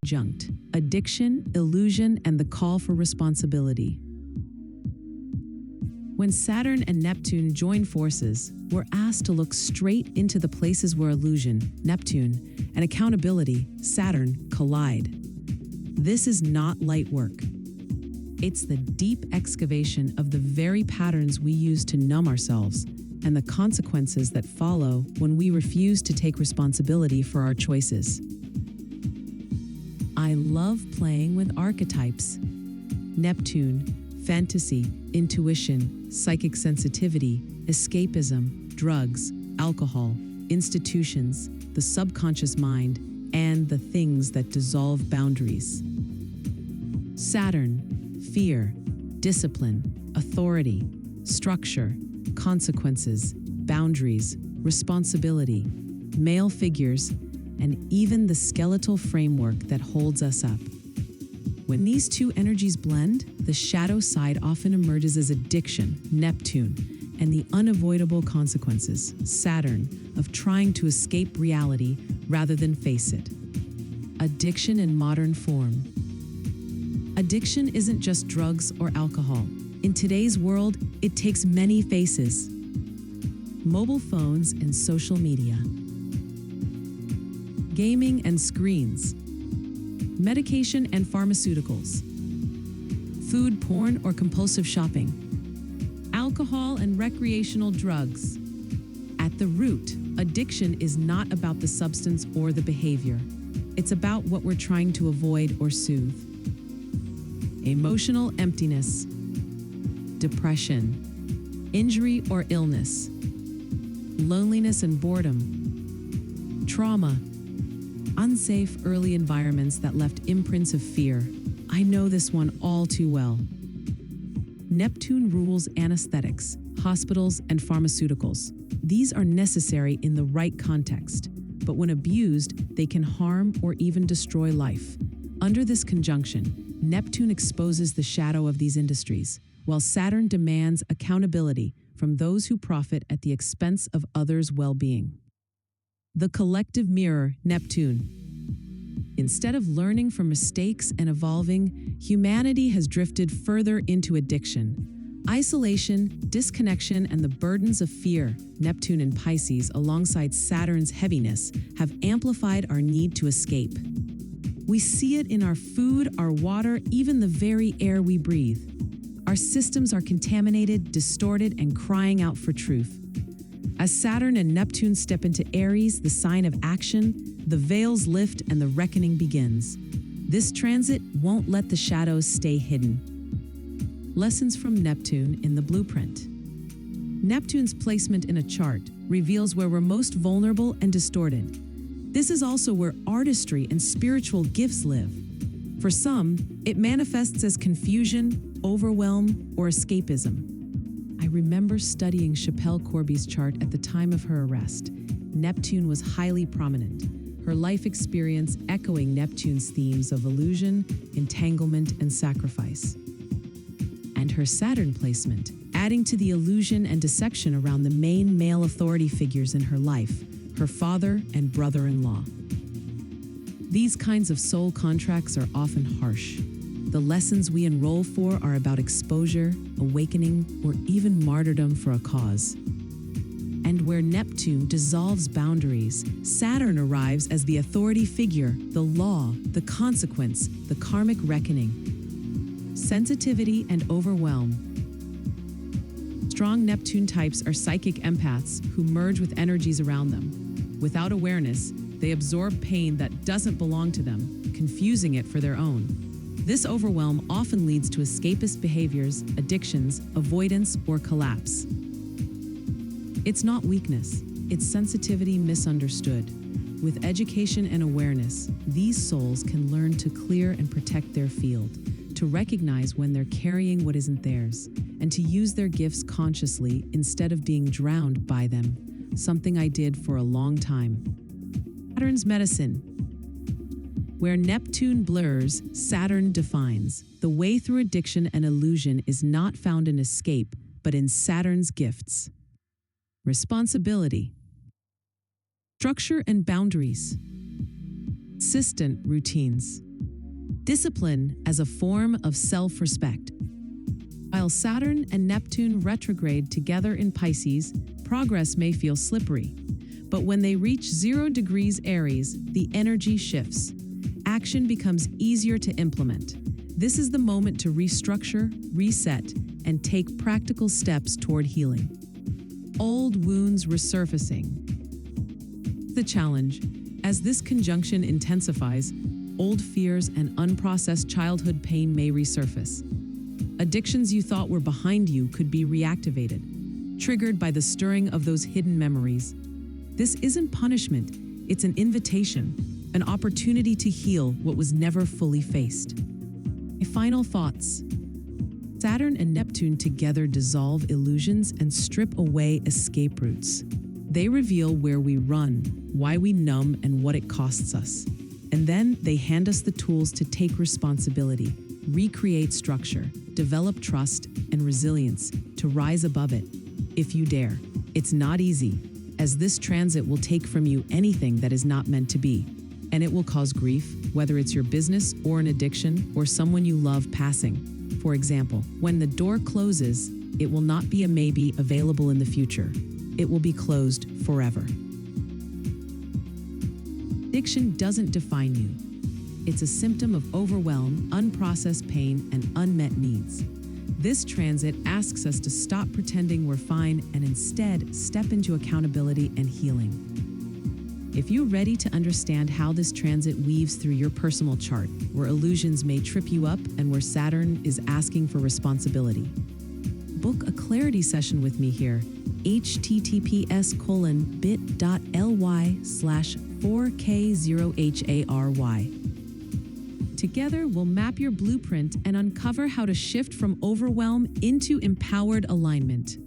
Conjunct: addiction, illusion, and the call for responsibility. When Saturn and Neptune join forces, we're asked to look straight into the places where illusion, Neptune, and accountability, Saturn, collide. This is not light work. It's the deep excavation of the very patterns we use to numb ourselves and the consequences that follow when we refuse to take responsibility for our choices. I love playing with archetypes. Neptune, fantasy, intuition, psychic sensitivity, escapism, drugs, alcohol, institutions, the subconscious mind, and the things that dissolve boundaries. Saturn, fear, discipline, authority, structure, consequences, boundaries, responsibility, male figures, and even the skeletal framework that holds us up. When these two energies blend, the shadow side often emerges as addiction, Neptune, and the unavoidable consequences, Saturn, of trying to escape reality rather than face it. Addiction in modern form. Addiction isn't just drugs or alcohol. In today's world, it takes many faces. Mobile phones and social media. Gaming and screens. Medication and pharmaceuticals. Food porn or compulsive shopping. Alcohol and recreational drugs. At the root, addiction is not about the substance or the behavior. It's about what we're trying to avoid or soothe. Emotional emptiness. Depression. Injury or illness. Loneliness and boredom. Trauma. Unsafe early environments that left imprints of fear. I know this one all too well. Neptune rules anesthetics, hospitals, and pharmaceuticals. These are necessary in the right context, but when abused, they can harm or even destroy life. Under this conjunction, Neptune exposes the shadow of these industries, while Saturn demands accountability from those who profit at the expense of others' well-being. The collective mirror, Neptune. Instead of learning from mistakes and evolving, humanity has drifted further into addiction. Isolation, disconnection, and the burdens of fear, Neptune in Pisces, alongside Saturn's heaviness, have amplified our need to escape. We see it in our food, our water, even the very air we breathe. Our systems are contaminated, distorted, and crying out for truth. As Saturn and Neptune step into Aries, the sign of action, the veils lift and the reckoning begins. This transit won't let the shadows stay hidden. Lessons from Neptune in the blueprint. Neptune's placement in a chart reveals where we're most vulnerable and distorted. This is also where artistry and spiritual gifts live. For some, it manifests as confusion, overwhelm, or escapism. I remember studying Chappelle Corby's chart at the time of her arrest. Neptune was highly prominent, her life experience echoing Neptune's themes of illusion, entanglement, and sacrifice. And her Saturn placement, adding to the illusion and deception around the main male authority figures in her life, her father and brother-in-law. These kinds of soul contracts are often harsh. The lessons we enroll for are about exposure, awakening, or even martyrdom for a cause. And where Neptune dissolves boundaries, Saturn arrives as the authority figure, the law, the consequence, the karmic reckoning. Sensitivity and overwhelm. Strong Neptune types are psychic empaths who merge with energies around them. Without awareness, they absorb pain that doesn't belong to them, confusing it for their own. This overwhelm often leads to escapist behaviors, addictions, avoidance, or collapse. It's not weakness, it's sensitivity misunderstood. With education and awareness, these souls can learn to clear and protect their field, to recognize when they're carrying what isn't theirs, and to use their gifts consciously instead of being drowned by them, something I did for a long time. Saturn's medicine. Where Neptune blurs, Saturn defines. The way through addiction and illusion is not found in escape, but in Saturn's gifts. Responsibility. Structure and boundaries. Consistent routines. discipline as a form of self-respect. While Saturn and Neptune retrograde together in Pisces, progress may feel slippery. But when they reach 0 degrees Aries, the energy shifts. Action becomes easier to implement. This is the moment to restructure, reset, and take practical steps toward healing. Old wounds resurfacing. The challenge, as this conjunction intensifies, old fears and unprocessed childhood pain may resurface. Addictions you thought were behind you could be reactivated, triggered by the stirring of those hidden memories. This isn't punishment, it's an invitation, an opportunity to heal what was never fully faced. My final thoughts. Saturn and Neptune together dissolve illusions and strip away escape routes. They reveal where we run, why we numb, and what it costs us. And then they hand us the tools to take responsibility, recreate structure, develop trust and resilience to rise above it, if you dare. It's not easy, as this transit will take from you anything that is not meant to be, and it will cause grief, whether it's your business or an addiction or someone you love passing. For example, when the door closes, it will not be a maybe available in the future. It will be closed forever. Addiction doesn't define you. It's a symptom of overwhelm, unprocessed pain, and unmet needs. This transit asks us to stop pretending we're fine and instead step into accountability and healing. If you're ready to understand how this transit weaves through your personal chart, where illusions may trip you up and where Saturn is asking for responsibility, book a clarity session with me here, https:/bit.ly/4k0hary. Together, we'll map your blueprint and uncover how to shift from overwhelm into empowered alignment.